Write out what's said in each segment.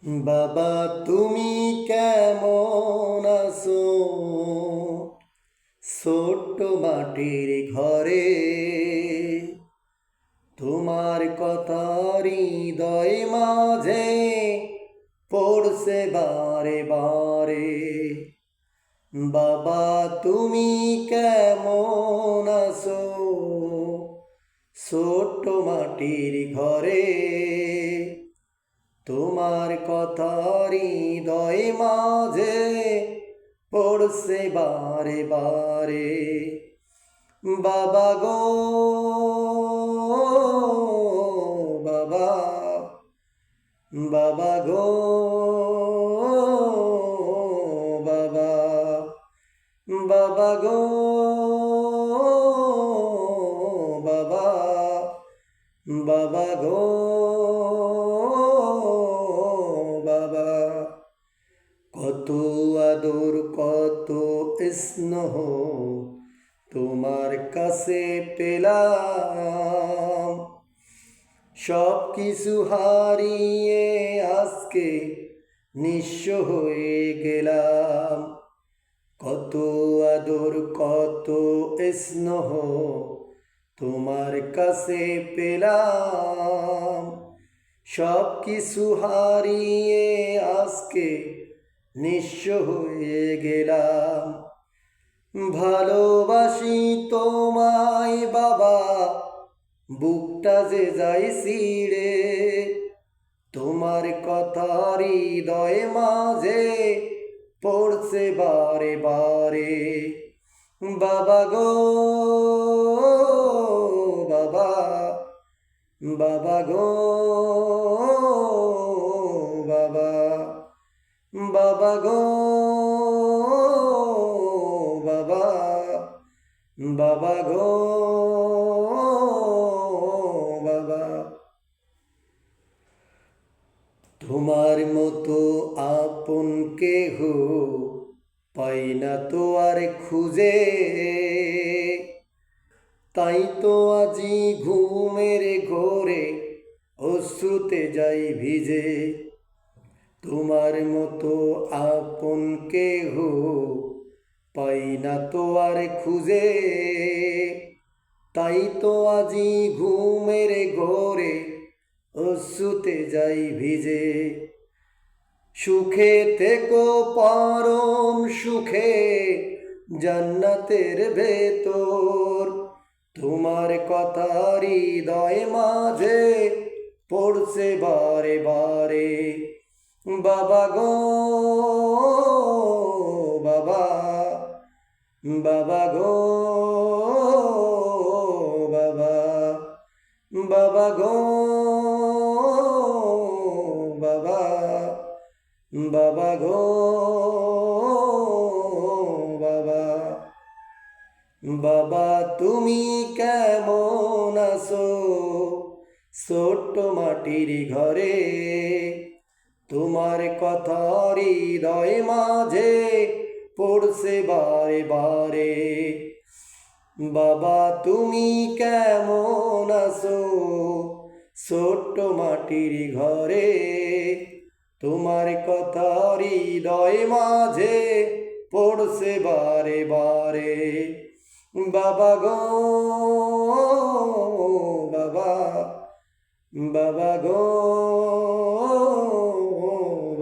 বাবা তুমি কেমন আছো? ছোট্ট মাটির ঘরে তোমার কথা হৃদয় মাঝে পড়ছে বারে বারে। বাবা তুমি কেমন আছো? ছোট্ট মাটির ঘরে তোমার কথা হৃদয় মাঝে পড়ছে বারে বারে। বাবা গো বাবা, বাবা গো বাবা, বাবা গো বাবা, বাবা গো বাবা। কত আদর কত স্নেহ তোমার কাছে পেলাম, সব কিছু হারিয়ে আজকে নিঃস্ব হয়ে গেলাম। কত আদর কত স্নেহ তোমার কাছে পেলাম, সব কিছু হারিয়ে আজকে নিঃস্ব হয়ে গেলাম। ভালোবাসি তোমায় বাবা, বুকটা যে যাই ছিঁড়ে, তোমার কথা হৃদয় মাঝে পড়ছে বারে বারে। বাবা গো বাবা, বাবা গো বাবা, বাবা গো বাবা, বাবা গো বাবা। তোমার মতো আপন কেহ পাই না তো আর খুঁজে, তাই তো আজি ঘুমের ঘোরে অশ্রুতে যাই ভিজে। তোমার মতো আপন কেহ পাই না তো আর খুঁজে, তাই তো আজি ঘুমের ঘোরে অশ্রুতে যাই ভিজে। সুখে থেকো পরম সুখে জান্নাতের ভেতর, তোমার কথা হৃদয় মাঝে পড়ছে বারে বারে। বাবা গো বাবা, বাবা গো বাবা, বাবা গো বাবা, বাবা গো বাবা। বাবা তুমি কেমন আছো? ছোট্ট মাটির ঘরে তোমার কথা হৃদয় মাঝে পড়ছে বারে বারে। বাবা তুমি কেমন আছো? ছোট্ট মাটির ঘরে তোমার কথা হৃদয় মাঝে পড়ছে বারে বারে। বাবা গো বাবা, বাবা গো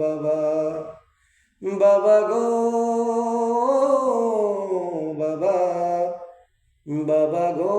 বাবা, বাবা গো বাবা, বাবা গো